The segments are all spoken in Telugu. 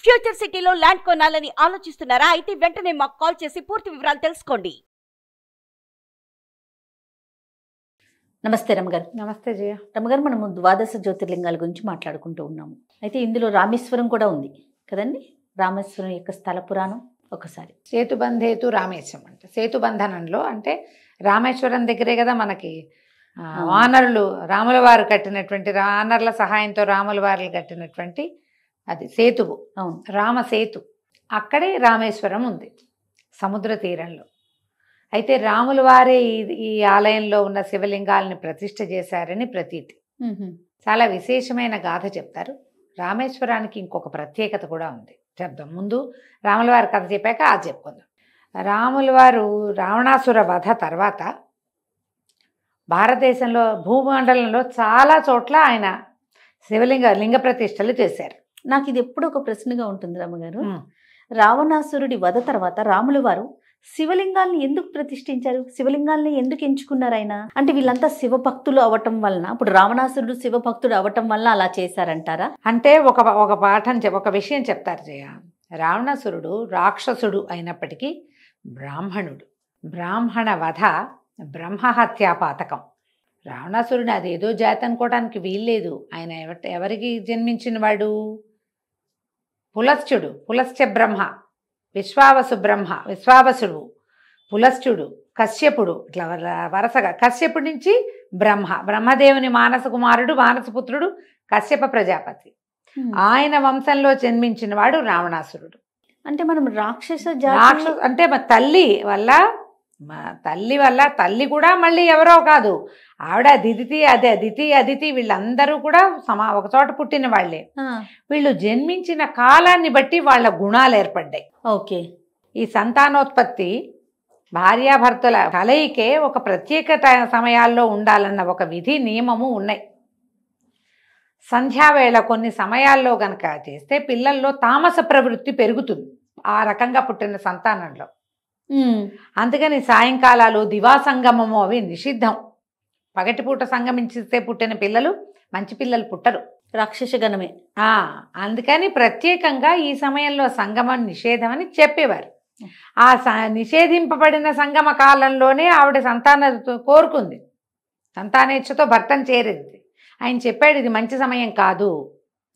ఫ్యూచర్ సిటీలో ల్యాండ్ కొనాలని ఆలోచిస్తున్నారా? అయితే వెంటనే మాకు కాల్ చేసి పూర్తి వివరాలు తెలుసుకోండి. నమస్తే రమగారు. నమస్తే జయ. రమగారు, మనము ద్వాదశ జ్యోతిర్లింగాల గురించి మాట్లాడుకుంటూ ఉన్నాము. అయితే ఇందులో రామేశ్వరం కూడా ఉంది కదండి. రామేశ్వరం యొక్క స్థల పురాణం ఒకసారి. సేతుబంధేతు రామేశ్వరం అంటే సేతుబంధనంలో అంటే రామేశ్వరం దగ్గరే కదా మనకి వానరులు రాముల వారు కట్టినటువంటి వానరుల సహాయంతో రాముల వారు కట్టినటువంటి అది సేతువు. అవును, రామసేతు. అక్కడే రామేశ్వరం ఉంది సముద్ర తీరంలో. అయితే రాముల వారే ఈ ఆలయంలో ఉన్న శివలింగాలని ప్రతిష్ఠ చేశారని ప్రతీతి. చాలా విశేషమైన గాథ చెప్తారు. రామేశ్వరానికి ఇంకొక ప్రత్యేకత కూడా ఉంది. చెప్దాం. ముందు రాముల వారి కథ చెప్పాక అది చెప్పుకుందాం. రాముల వారు రావణాసుర వధ తర్వాత భారతదేశంలో భూమండలంలో చాలా చోట్ల ఆయన లింగ ప్రతిష్టలు చేశారు. నాకు ఇది ఎప్పుడు ఒక ప్రశ్నగా ఉంటుంది రమగారు. రావణాసురుడి వధ తర్వాత రాముల వారు శివలింగాల్ని ఎందుకు ప్రతిష్ఠించారు? శివలింగాల్ని ఎందుకు ఎంచుకున్నారు ఆయన? అంటే వీళ్ళంతా శివభక్తులు అవటం వలన, ఇప్పుడు రావణాసురుడు శివభక్తుడు అవటం వల్ల అలా చేశారంటారా? అంటే ఒక పాఠం ఒక విషయం చెప్తారు జయ. రావణాసురుడు రాక్షసుడు అయినప్పటికీ బ్రాహ్మణుడు. బ్రాహ్మణ వధ బ్రహ్మహత్యా పాతకం. రావణాసురుడు అదేదో జాతి అనుకోవడానికి వీల్లేదు. ఆయన ఎవరికి జన్మించిన వాడు? పులశ్చుడు. పులశ్చ బ్రహ్మ, విశ్వావసు బ్రహ్మ, విశ్వావసుడు, పులశ్చుడు, కశ్యపుడు. ఇట్లా వరుసగా కశ్యపుడి నుంచి బ్రహ్మ, బ్రహ్మదేవుని మానస కుమారుడు, మానసపుత్రుడు కశ్యప ప్రజాపతి. ఆయన వంశంలో జన్మించిన వాడు రావణాసురుడు. అంటే మనం రాక్షస అంటే మా తల్లి వల్ల తల్లి కూడా మళ్ళీ ఎవరో కాదు, ఆవిడ దితి, అదితి వీళ్ళందరూ కూడా ఒక చోట పుట్టిన వాళ్లే. వీళ్ళు జన్మించిన కాలాన్ని బట్టి వాళ్ళ గుణాలు ఏర్పడ్డాయి. ఓకే. ఈ సంతానోత్పత్తి భార్యాభర్తల కలయికే ఒక ప్రత్యేక సమయాల్లో ఉండాలన్న ఒక విధి నియమము ఉన్నాయి. సంధ్యావేళ కొన్ని సమయాల్లో గనక చేస్తే పిల్లల్లో తామస ప్రవృత్తి పెరుగుతుంది ఆ రకంగా పుట్టిన సంతానంలో. అందుకని సాయంకాలాలు దివాసంగమము అవి నిషిద్ధం. పగటిపూట సంగమించితే పుట్టిన పిల్లలు మంచి పిల్లలు పుట్టరు, రాక్షస గణమే. అందుకని ప్రత్యేకంగా ఈ సమయంలో సంగమం నిషేధం అని చెప్పేవారు. ఆ నిషేధింపబడిన సంగమ కాలంలోనే ఆవిడ సంతాన కోరుకుంది, సంతానేచ్ఛతో భర్తను చేరింది. ఆయన చెప్పాడు ఇది మంచి సమయం కాదు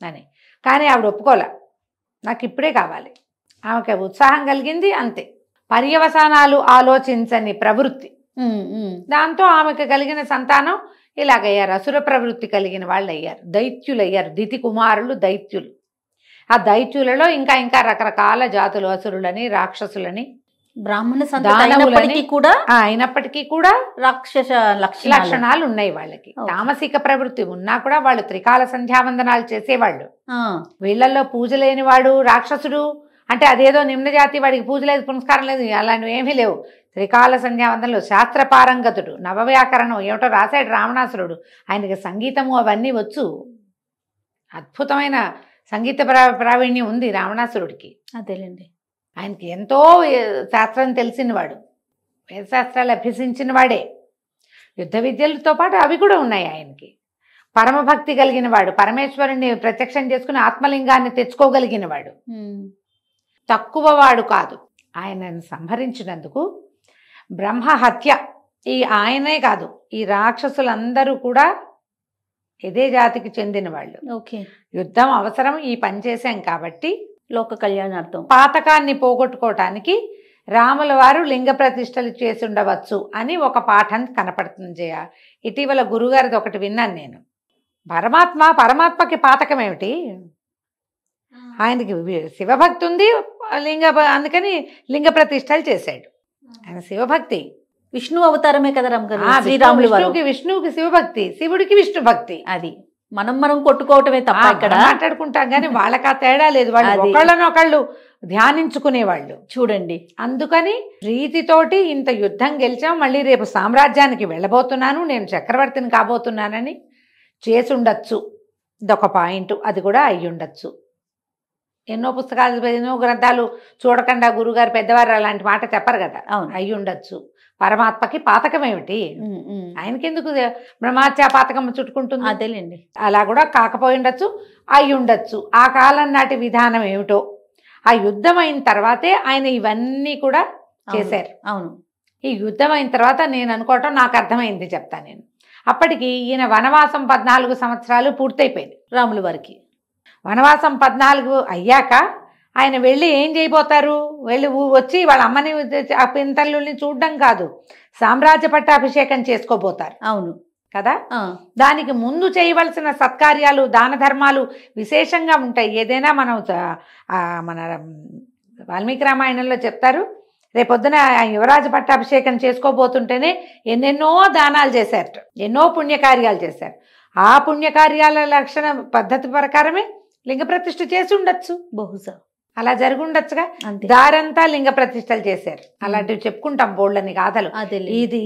అని. కానీ ఆవిడ ఒప్పుకోలే, నాకు ఇప్పుడే కావాలి. ఆమెకు ఉత్సాహం కలిగింది అంతే. పర్యవసానాలు ఆలోచించని ప్రవృత్తి. దాంతో ఆమెకు కలిగిన సంతానం ఇలాగయ్యారు. అసుర ప్రవృత్తి కలిగిన వాళ్ళు అయ్యారు, దైత్యులయ్యారు. దితి కుమారులు దైత్యులు. ఆ దైత్యులలో ఇంకా రకరకాల జాతులు, అసురులని, రాక్షసులని, బ్రాహ్మణ అయినప్పటికీ కూడా రాక్షస లక్షణాలు ఉన్నాయి వాళ్ళకి. తామసిక ప్రవృత్తి ఉన్నా కూడా వాళ్ళు త్రికాల సంధ్యావందనాలు చేసేవాళ్ళు. వీళ్ళల్లో పూజ లేని వాడు రాక్షసుడు అంటే అదేదో నిమ్న జాతి, వాడికి పూజ లేదు, పునస్కారం లేదు, అలాంటివి ఏమీ లేవు. త్రికాల సంధ్యావందనలు, శాస్త్రపారంగతుడు, నవవ్యాకరణం ఏమిటో రాశాడు రావణాసురుడు. ఆయనకి సంగీతము అవన్నీ వచ్చు. అద్భుతమైన సంగీత ప్రావీణ్యం ఉంది రావణాసురుడికి. అదేలేండి. ఆయనకి ఎంతో శాస్త్రం తెలిసినవాడు, వేదశాస్త్రాలు అభ్యసించిన వాడే. యుద్ధ విద్యలతో పాటు అవి కూడా ఉన్నాయి ఆయనకి. పరమభక్తి కలిగిన వాడు, పరమేశ్వరుని ప్రత్యక్షం చేసుకుని ఆత్మలింగాన్ని తెచ్చుకోగలిగిన వాడు, తక్కువ వాడు కాదు. ఆయనను సంహరించినందుకు బ్రహ్మహత్య. ఆయనే కాదు, ఈ రాక్షసులందరూ కూడా ఇదే జాతికి చెందిన వాళ్ళు. ఓకే. యుద్ధం అవసరం, ఈ పని చేశాం కాబట్టి లోక కళ్యాణార్థం, పాతకాన్ని పోగొట్టుకోవటానికి రాముల వారు లింగ ప్రతిష్టలు చేసి ఉండవచ్చు అని ఒక పాఠం కనపడుతుంది జయ. ఇటీవల గురుగారిది ఒకటి విన్నాను నేను. పరమాత్మకి పాతకం ఏమిటి? ఆయనకి శివభక్తి ఉంది, అందుకని లింగ ప్రతిష్టలు చేశాడు. ఆయన శివభక్తి. విష్ణు అవతారమే కదా శ్రీరాములు. విష్ణువుకి శివభక్తి, శివుడికి విష్ణు భక్తి. అది మనం కొట్టుకోవటమే తప్ప ఇక్కడ మాట్లాడుకుంటాం కానీ వాళ్ళకి ఆ తేడా లేదు. వాళ్ళు ఒకళ్ళనొకళ్ళు ధ్యానించుకునేవాళ్ళు చూడండి. అందుకని ప్రీతితోటి ఇంత యుద్ధం గెలిచాం, మళ్ళీ రేపు సామ్రాజ్యానికి వెళ్ళబోతున్నాను, నేను చక్రవర్తిని కాబోతున్నానని చేసుండొచ్చు. ఇదొక పాయింట్. అది కూడా అయ్యుండొచ్చు. ఎన్నో పుస్తకాలు, ఎన్నో గ్రంథాలు చూడకుండా గురుగారు పెద్దవారు అలాంటి మాట చెప్పరు కదా. అయ్యుండొచ్చు. పరమాత్మకి పాతకం ఏమిటి? ఆయనకెందుకు బ్రహ్మహత్యా పాతకం చుట్టుకుంటుంది? అదేలేండి. అలా కూడా కాకపోయి ఉండొచ్చు, అయి ఉండొచ్చు. ఆ కాలం నాటి విధానం ఏమిటో ఆ యుద్ధం అయిన తర్వాతే ఆయన ఇవన్నీ కూడా చేశారు. అవును. ఈ యుద్ధం అయిన తర్వాత నేను అనుకోవటం నాకు అర్థమైంది, చెప్తా నేను. అప్పటికి ఈయన వనవాసం 14 సంవత్సరాలు పూర్తయిపోయింది రాముల వారికి. వనవాసం 14 అయ్యాక ఆయన వెళ్ళి ఏం చేయబోతారు? వెళ్ళి వచ్చి వాళ్ళ అమ్మని ఆ పింతల్ని చూడడం కాదు, సామ్రాజ్య పట్టాభిషేకం చేసుకోబోతారు. అవును కదా. దానికి ముందు చేయవలసిన సత్కార్యాలు, దాన ధర్మాలు విశేషంగా ఉంటాయి. ఏదైనా మనం మన వాల్మీకి రామాయణంలో చెప్తారు, రేపొద్దున యువరాజు పట్టాభిషేకం చేసుకోబోతుంటేనే ఎన్నెన్నో దానాలు చేశారట, ఎన్నో పుణ్యకార్యాలు చేశారు. ఆ పుణ్యకార్యాల లక్షణ పద్ధతి ప్రకారమే లింగ ప్రతిష్ఠ చేసి ఉండొచ్చు, బహుశా అలా జరిగి ఉండొచ్చుగా. దారంతా లింగ ప్రతిష్టలు చేశారు. అలాంటివి చెప్పుకుంటాం బోళ్ళని గాథలు.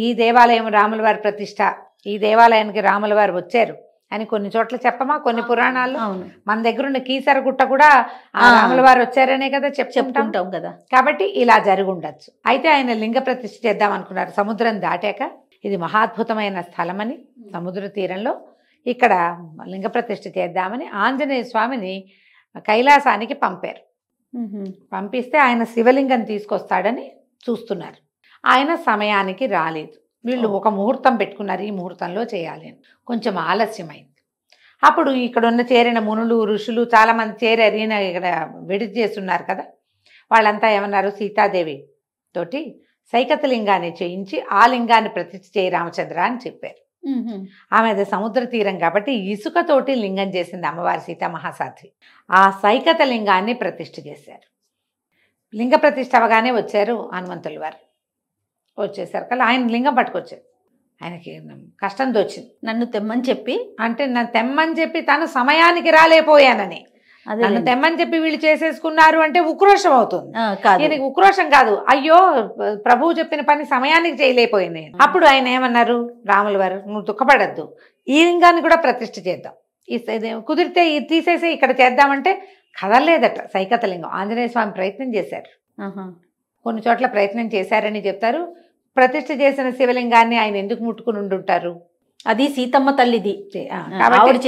ఈ దేవాలయం రాముల వారి ప్రతిష్ట, ఈ దేవాలయానికి రాముల వారు వచ్చారు అని కొన్ని చోట్ల చెప్పమా, కొన్ని పురాణాలు. మన దగ్గర ఉన్న కీసరగుట్ట కూడా రాముల వారు వచ్చారనే కదా చెప్పుకుంటాం కదా. కాబట్టి ఇలా జరిగి ఉండొచ్చు. అయితే ఆయన లింగ ప్రతిష్ఠ చేద్దాం అనుకున్నారు సముద్రం దాటాక. ఇది మహాద్భుతమైన స్థలమని, సముద్ర తీరంలో ఇక్కడ లింగ ప్రతిష్ఠ చేద్దామని ఆంజనేయ స్వామిని కైలాసానికి పంపారు. పంపిస్తే ఆయన శివలింగం తీసుకొస్తాడని చూస్తున్నారు. ఆయన సమయానికి రాలేదు. వీళ్ళు ఒక ముహూర్తం పెట్టుకున్నారు, ఈ ముహూర్తంలో చేయాలి అని. కొంచెం ఆలస్యమైంది. అప్పుడు ఇక్కడ ఉన్న చేరిన మునులు, ఋషులు చాలామంది చేరారు. ఇక్కడ విడిది చేస్తున్నారు కదా, వాళ్ళంతా ఏమన్నారు, సీతాదేవి తోటి సైకత లింగాన్ని చేయించి ఆ లింగాన్ని ప్రతిష్ఠ చేయి రామచంద్ర అని చెప్పారు. ఆమె అది సముద్ర తీరం కాబట్టి ఇసుకతోటి లింగం చేసింది అమ్మవారి సీతామహాసాధ్వి. ఆ సైకత లింగాన్ని ప్రతిష్ఠ చేశారు. లింగ ప్రతిష్ఠ అవగానే వచ్చారు హనుమంతుల వారు. వచ్చేసారు కదా, ఆయన లింగం పట్టుకొచ్చారు. ఆయనకి కష్టం తోచింది. నన్ను తెమ్మని చెప్పి, అంటే నన్ను తెమ్మని చెప్పి తను సమయానికి రాలేపోయానని, నన్ను తెమ్మని చెప్పి వీళ్ళు చేసేసుకున్నారు అంటే ఉక్రోషం అవుతుంది. ఈయనకి ఉక్రోషం కాదు, అయ్యో ప్రభువు చెప్పిన పని సమయానికి చేయలేకపోయింది. అప్పుడు ఆయన ఏమన్నారు, రాముల వారు, నువ్వు దుఃఖపడద్దు, ఈ లింగాన్ని కూడా ప్రతిష్ఠ చేద్దాం, కుదిరితే ఇది తీసేసి ఇక్కడ చేద్దామంటే కదలలేదట సైకత లింగం. ఆంజనేయ స్వామి ప్రయత్నం చేశారు, కొన్ని చోట్ల ప్రయత్నం చేశారని చెప్తారు. ప్రతిష్ఠ చేసిన శివలింగాన్ని ఆయన ఎందుకు ముట్టుకుని ఉండుంటారు? అది సీతమ్మ తల్లిది,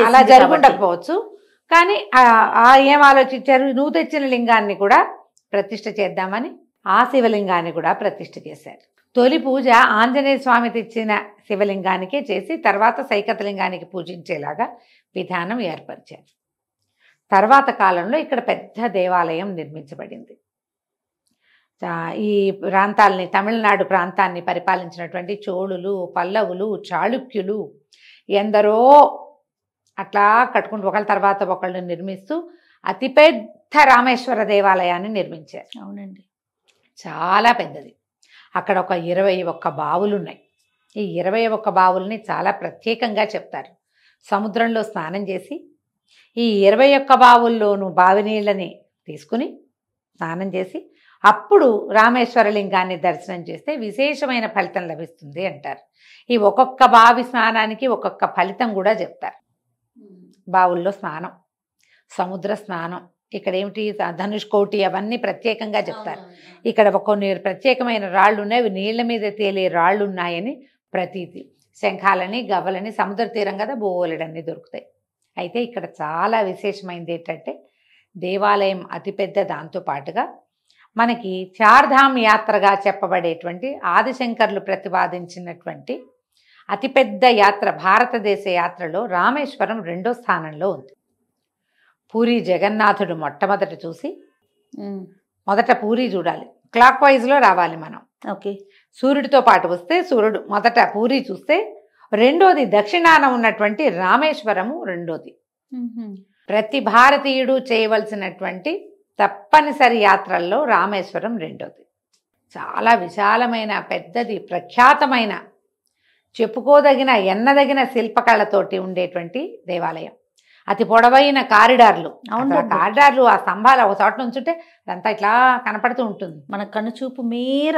అలా జరుగుండకపోవచ్చు. కానీ ఏం ఆలోచించారు, నువ్వు తెచ్చిన లింగాన్ని కూడా ప్రతిష్ఠ చేద్దామని ఆ శివలింగాన్ని కూడా ప్రతిష్ఠ చేశారు. తొలి పూజ ఆంజనేయ స్వామి తెచ్చిన శివలింగానికే చేసి తర్వాత సైకత లింగానికి పూజించేలాగా విధానం ఏర్పరిచారు. తర్వాత కాలంలో ఇక్కడ పెద్ద దేవాలయం నిర్మించబడింది. ఈ ప్రాంతాలని, తమిళనాడు ప్రాంతాన్ని పరిపాలించినటువంటి చోళులు, పల్లవులు, చాళుక్యులు ఎందరో అట్లా కట్టుకుంటూ ఒకళ్ళ తర్వాత ఒకళ్ళు నిర్మిస్తూ అతిపెద్ద రామేశ్వర దేవాలయాన్ని నిర్మించారు. అవునండి, చాలా పెద్దది. అక్కడ ఒక 21 బావులు ఉన్నాయి. ఈ 21 బావుల్ని చాలా ప్రత్యేకంగా చెప్తారు. సముద్రంలో స్నానం చేసి ఈ 21 బావుల్లోనూ బావి నీళ్ళని తీసుకుని స్నానం చేసి అప్పుడు రామేశ్వర లింగాన్ని దర్శనం చేస్తే విశేషమైన ఫలితం లభిస్తుంది అంటారు. ఈ ఒక్కొక్క బావి స్నానానికి ఒక్కొక్క ఫలితం కూడా చెప్తారు. బావుల్లో స్నానం, సముద్ర స్నానం, ఇక్కడ ఏమిటి ధనుష్కోటి అవన్నీ ప్రత్యేకంగా చెప్తారు. ఇక్కడ కొన్ని ప్రత్యేకమైన రాళ్ళు ఉన్నాయి, అవి నీళ్ల మీద తేలే రాళ్ళు ఉన్నాయని ప్రతీతి. శంఖాలని, గవ్వలని, సముద్ర తీరం కదా, బోలెడన్నీ దొరుకుతాయి. అయితే ఇక్కడ చాలా విశేషమైనది ఏంటంటే దేవాలయం అతిపెద్ద, దాంతో పాటుగా మనకి చార్ధామ్ యాత్రగా చెప్పబడేటువంటి ఆదిశంకర్లు ప్రతిపాదించినటువంటి అతిపెద్ద యాత్ర, భారతదేశ యాత్రలో రామేశ్వరం 2వ స్థానంలో ఉంది. పూరి జగన్నాథుడు మొట్టమొదట చూసి, మొదట పూరి చూడాలి, క్లాక్ వైజ్లో రావాలి మనం. ఓకే, సూర్యుడితో పాటు వస్తే సూర్యుడు మొదట పూరి చూస్తే, రెండోది దక్షిణాన ఉన్నటువంటి రామేశ్వరము రెండోది. ప్రతి భారతీయుడు చేయవలసినటువంటి తప్పనిసరి యాత్రల్లో రామేశ్వరం రెండోది. చాలా విశాలమైన, పెద్దది, ప్రఖ్యాతమైన, చెప్పుకోదగిన, ఎన్నదగిన శిల్పకళతోటి ఉండేటువంటి దేవాలయం. అతి పొడవైన కారిడార్లు, కారిడార్లు, ఆ స్తంభాలు ఒక చోట నుంచుంటే అదంతా ఇట్లా కనపడుతూ ఉంటుంది, మన కనుచూపు మేర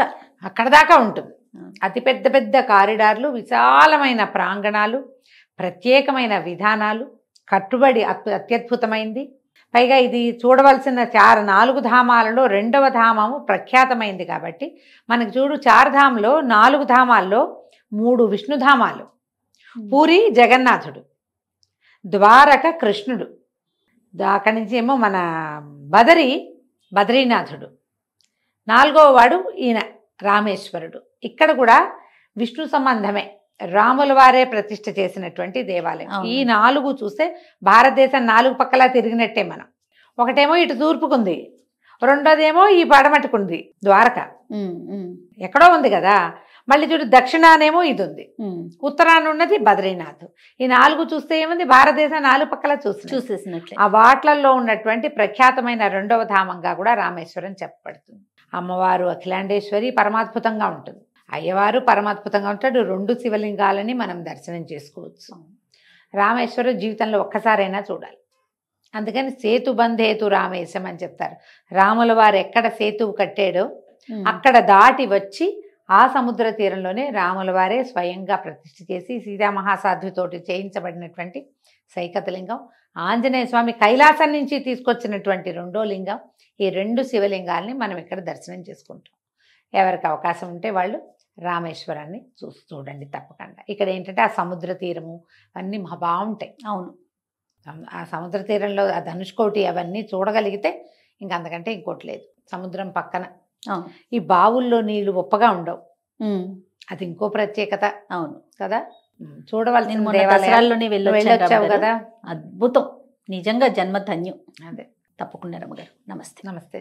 అక్కడ దాకా ఉంటుంది. అతి పెద్ద పెద్ద కారిడార్లు, విశాలమైన ప్రాంగణాలు, ప్రత్యేకమైన విధానాలు, కట్టుబడి అత్యద్భుతమైంది. పైగా ఇది చూడవలసిన 4 ధామాలలో 2వ ధామము ప్రఖ్యాతమైంది కాబట్టి మనకి చూడు, 4 ధామంలో 4 ధామాల్లో 3 విష్ణుధామాలు. పూరి జగన్నాథుడు, ద్వారక కృష్ణుడు, అక్కడి నుంచి ఏమో మన బదరి బద్రీనాథుడు, 4వ వాడు ఈయన రామేశ్వరుడు. ఇక్కడ కూడా విష్ణు సంబంధమే, రాముల వారే ప్రతిష్ఠ చేసినటువంటి దేవాలయం. ఈ 4 చూస్తే భారతదేశం 4 పక్కలా తిరిగినట్టే మనం. ఒకటేమో ఇటు తూర్పుకుంది, రెండోదేమో ఈ పడమటుకుంది ద్వారక, ఎక్కడో ఉంది కదా. మళ్ళీ చూడు దక్షిణానేమో ఇది ఉంది, ఉత్తరాన ఉన్నది బద్రీనాథ్. ఈ 4 చూస్తే ఏముంది, భారతదేశం 4 పక్కల చూసేసినట్లే. ఆ వాట్లల్లో ఉన్నటువంటి ప్రఖ్యాతమైన 2వ ధామంగా కూడా రామేశ్వరం చెప్పబడుతుంది. అమ్మవారు అఖిలాండేశ్వరి పరమాద్భుతంగా ఉంటుంది, అయ్యవారు పరమాద్భుతంగా ఉంటాడు. 2 శివలింగాలని మనం దర్శనం చేసుకోవచ్చు. రామేశ్వరం జీవితంలో ఒక్కసారైనా చూడాలి. అందుకని సేతుబంధేతు రామేశం అని చెప్తారు. రాముల వారు ఎక్కడ సేతువు కట్టాడో అక్కడ దాటి వచ్చి ఆ సముద్ర తీరంలోనే రాముల వారే స్వయంగా ప్రతిష్ఠ చేసి సీతామహాసాధ్వితోటి చేయించబడినటువంటి సైకతలింగం. ఆంజనేయ స్వామి కైలాసం నుంచి తీసుకొచ్చినటువంటి 2వ లింగం. ఈ 2 శివలింగాల్ని మనం ఇక్కడ దర్శనం చేసుకుంటాం. ఎవరికి అవకాశం ఉంటే వాళ్ళు రామేశ్వరాన్ని చూడండి తప్పకుండా. ఇక్కడ ఏంటంటే ఆ సముద్ర తీరము అన్నీ బాగుంటాయి. అవును, ఆ సముద్ర తీరంలో ఆ ధనుష్కోటి అవన్నీ చూడగలిగితే ఇంకా అంతకంటే ఇంకోటి లేదు. సముద్రం పక్కన ఈ బావుల్లో నీళ్లు ఉప్పగా ఉండవు, అది ఇంకో ప్రత్యేకత. అవును కదా, చూడవలసిన దేవాలయాల్లోనే వెళ్ళొచ్చావు కదా. అద్భుతం, నిజంగా జన్మధన్యం. అదే, తప్పకుండా రమ్మగారు. నమస్తే. నమస్తే.